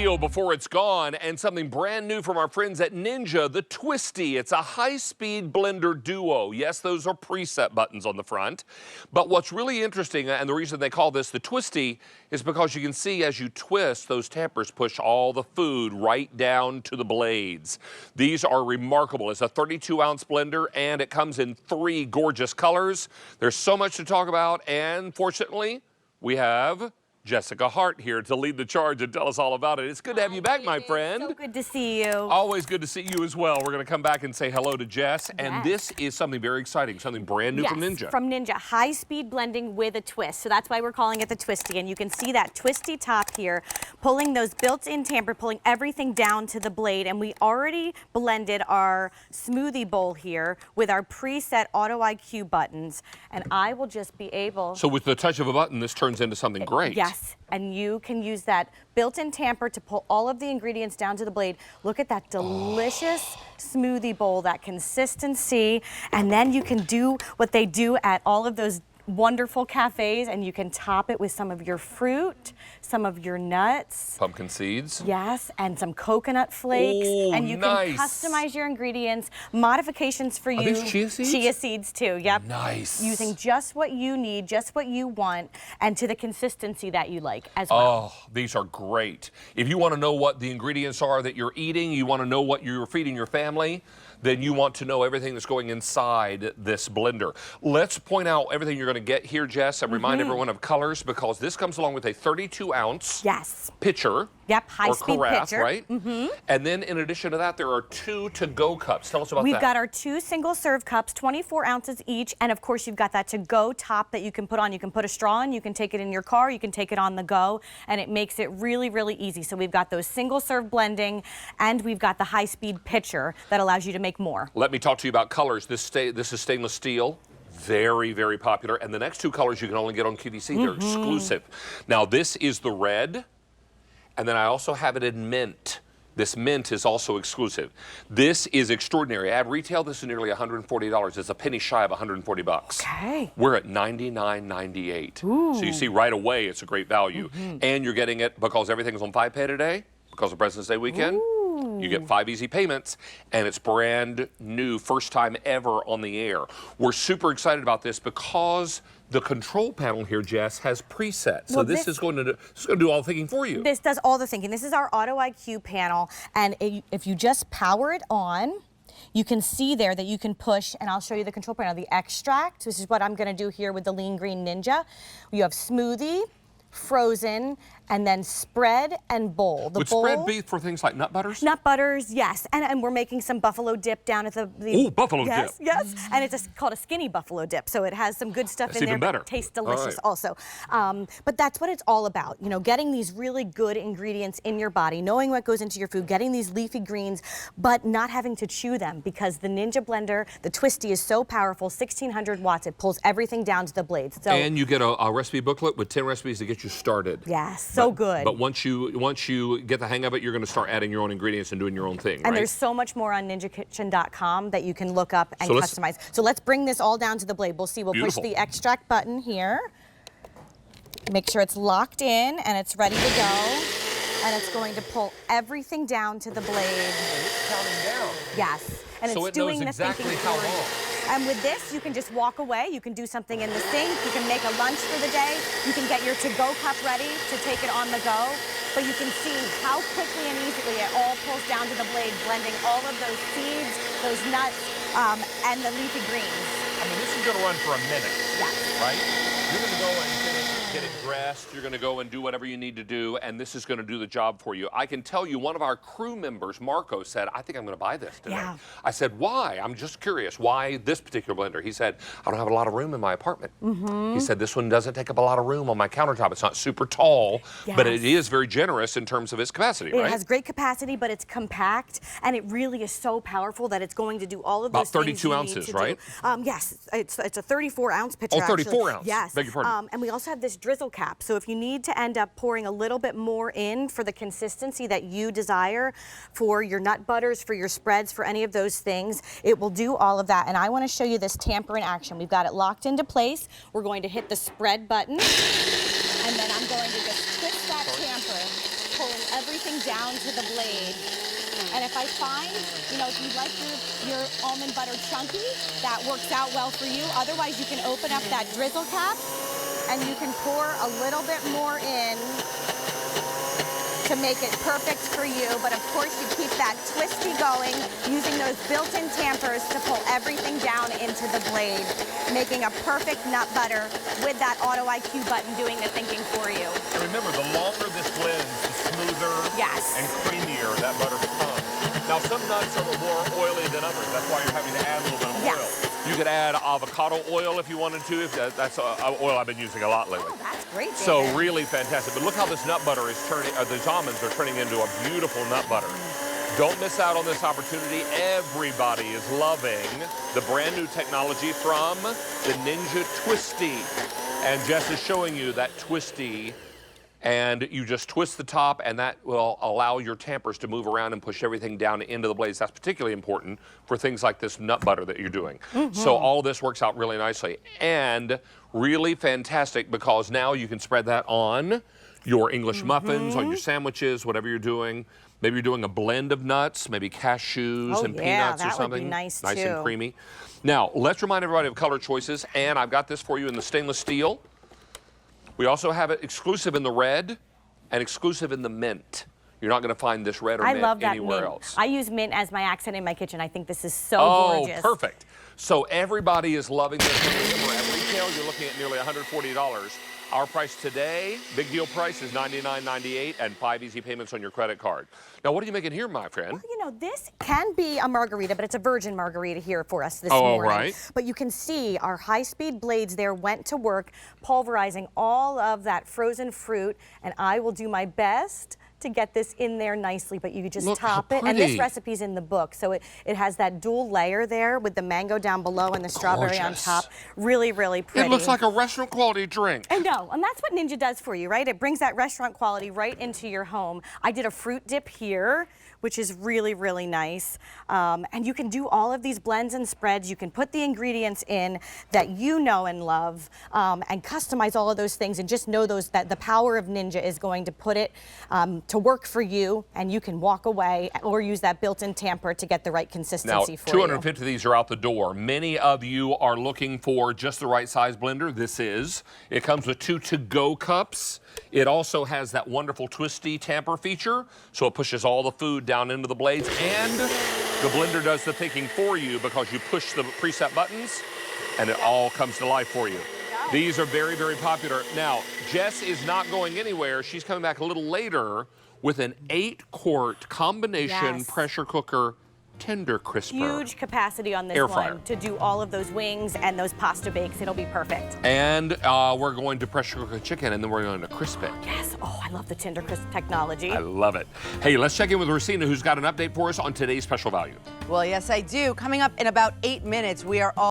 steal before it's gone, and something brand new from our friends at Ninja, the Twisty. It's a high-speed blender duo. Yes, those are preset buttons on the front. But what's really interesting, and the reason they call this the Twisty, is because you can see as you twist, those tampers push all the food right down to the blades. These are remarkable. It's a 32-ounce blender, and it comes in 3 gorgeous colors. There's so much to talk about, and fortunately, we have Jessica Hart here to lead the charge and tell us all about it. It's good to have you back, my friend. So good to see you. Always good to see you as well. We're going to come back and say hello to Jess. Yes. And this is something very exciting, something brand new from Ninja. From Ninja, high-speed blending with a twist. So that's why we're calling it the Twisty. And you can see that twisty top here, pulling those built-in tamper, pulling everything down to the blade. And we already blended our smoothie bowl here with our preset Auto IQ buttons. And I will just be able... So with the touch of a button, this turns into something great. Yes, and you can use that built-in tamper to pull all of the ingredients down to the blade. Look at that delicious smoothie bowl, that consistency, and then you can do what they do at all of those wonderful cafes, and you can top it with some of your fruit, some of your nuts. Pumpkin seeds. Yes, and some coconut flakes. Ooh, and you can customize your ingredients, modifications for you. Are these chia seeds? Chia seeds too, yep. Nice. Using just what you need, just what you want, and to the consistency that you like as well. Oh, these are great. If you want to know what the ingredients are that you're eating, you want to know what you're feeding your family, then you want to know everything that's going inside this blender. Let's point out everything you're going to get here, Jess, and remind everyone of colors, because this comes along with a 32-ounce pitcher. Yep, high-speed pitcher. Right? And then in addition to that, there are 2 to-go cups. Tell us about that. We've got our 2 single-serve cups, 24 ounces each, and of course you've got that to-go top that you can put on. You can put a straw in, you can take it in your car, you can take it on the go, and it makes it really, really easy. So we've got those single-serve blending, and we've got the high-speed pitcher that allows you to make more. Let me talk to you about colors. This is stainless steel. Very, very popular. And the next 2 colors you can only get on QVC. They're exclusive. Now, this is the red, and then I also have it in mint. This mint is also exclusive. This is extraordinary. At retail, this is nearly $140. It's a penny shy of 140 bucks. Okay. We're at $99.98. So you see right away it's a great value. And you're getting it because everything's on 5 pay today, because of President's Day weekend. You get 5 easy payments, and it's brand new, first time ever on the air. We're super excited about this because the control panel here, Jess, has presets. So this is going to do all the thinking for you. This does all the thinking. This is our Auto IQ panel, and if you just power it on, you can see there that you can push, and I'll show you the control panel, the extract. This is what I'm going to do here with the Lean Green Ninja. You have smoothie, frozen, and then spread and bowl. Would spread be for things like nut butters? Nut butters, yes. And we're making some buffalo dip down at the ooh, buffalo dip. Yes, and it's called a skinny buffalo dip, so it has some good stuff in there. Even better. But it tastes delicious also. But that's what it's all about, you know, getting these really good ingredients in your body, knowing what goes into your food, getting these leafy greens, but not having to chew them, because the Ninja blender, the Twisty, is so powerful, 1,600 watts. It pulls everything down to the blades. So, and you get a recipe booklet with 10 recipes to get you started. Yes, so good. But once you get the hang of it, you're going to start adding your own ingredients and doing your own thing, and there's so much more on ninjakitchen.com that you can look up and customize. So let's bring this all down to the blade. We'll see. We'll push the extract button here. Make sure it's locked in and it's ready to go. And it's going to pull everything down to the blade. It's counting down. Yes. And so it's doing the thinking how long. And with this, you can just walk away. You can do something in the sink. You can make a lunch for the day. You can get your to-go cup ready to take it on the go. But you can see how quickly and easily it all pulls down to the blade, blending all of those seeds, those nuts, and the leafy greens. I mean, this is going to run for a minute, right? You're going to go and get it dressed. You're going to go and do whatever you need to do, and this is going to do the job for you. I can tell you, one of our crew members, Marco, said, I think I'm going to buy this today. I said, why? I'm just curious. Why this particular blender? He said, I don't have a lot of room in my apartment. He said, this one doesn't take up a lot of room on my countertop. It's not super tall, but it is very generous in terms of its capacity, right? It has great capacity, but it's compact, and it really is so powerful that it's going to do all of those things you need to do. About 32 ounces, right? Yes, it's a 34-ounce pitcher. Oh, 34 ounce. Yes. Beg your pardon. And we also have this drizzle cap, so if you need to end up pouring a little bit more in for the consistency that you desire for your nut butters, for your spreads, for any of those things, it will do all of that. And I want to show you this tamper in action. We've got it locked into place. We're going to hit the spread button, and then I'm going to just twist that tamper, pulling everything down to the blade. And if I find, if you like your almond butter chunky, that works out well for you. Otherwise, you can open up that drizzle cap and you can pour a little bit more in to make it perfect for you. But of course, you keep that twisty going using those built-in tampers to pull everything down into the blade, making a perfect nut butter with that Auto IQ button doing the thinking for you. And remember, the longer this blends, the smoother and creamier that butter becomes. Now, some nuts are more oily than others. That's why you're having to add a little bit of oil. You could add avocado oil if you wanted to. That's oil I've been using a lot lately. Oh, that's great, David. So really fantastic. But look how this nut butter is turning, these almonds are turning into a beautiful nut butter. Don't miss out on this opportunity. Everybody is loving the brand new technology from the Ninja Twisty. And Jess is showing you that Twisty, and you just twist the top, and that will allow your tampers to move around and push everything down into the blades. That's particularly important for things like this nut butter that you're doing. So all this works out really nicely. And really fantastic because now you can spread that on your English muffins, on your sandwiches, whatever you're doing. Maybe you're doing a blend of nuts, maybe cashews and peanuts or something. Would be nice too. And creamy. Now, let's remind everybody of color choices, and I've got this for you in the stainless steel. We also have it exclusive in the red and exclusive in the mint. You're not going to find this red or mint anywhere else. I use mint as my accent in my kitchen. I think this is so gorgeous. Oh, perfect. So everybody is loving this. Remember, at retail, you're looking at nearly $140. Our price today, big deal price, is $99.98 and 5 easy payments on your credit card. Now, what are you making here, my friend? Well, this can be a margarita, but it's a virgin margarita here for us this morning. Right. But you can see our high-speed blades there went to work pulverizing all of that frozen fruit, and I will do my best to get this in there nicely, but you just top it. And this recipe's in the book, so it has that dual layer there with the mango down below and the strawberry on top. Really, really pretty. It looks like a restaurant quality drink. I know, and that's what Ninja does for you, right? It brings that restaurant quality right into your home. I did a fruit dip here, which is really, really nice. And you can do all of these blends and spreads. You can put the ingredients in that you know and love and customize all of those things and just know that the power of Ninja is going to put it to work for you, and you can walk away or use that built-in tamper to get the right consistency for you. Now, 250 of these are out the door. Many of you are looking for just the right size blender. This is. It comes with 2 to-go cups. It also has that wonderful Twisty Tamper feature, so it pushes all the food down into the blades, and the blender does the thinking for you because you push the preset buttons, and it all comes to life for you. These are very, very popular. Now, Jess is not going anywhere. She's coming back a little later with an 8-quart combination pressure cooker tender crisper. Huge capacity on this air fryer one to do all of those wings and those pasta bakes. It'll be perfect. And we're going to pressure cook a chicken, and then we're going to crisp it. Yes. Oh, I love the tender crisp technology. I love it. Hey, let's check in with Racina, who's got an update for us on today's special value. Well, yes, I do. Coming up in about 8 minutes, we are all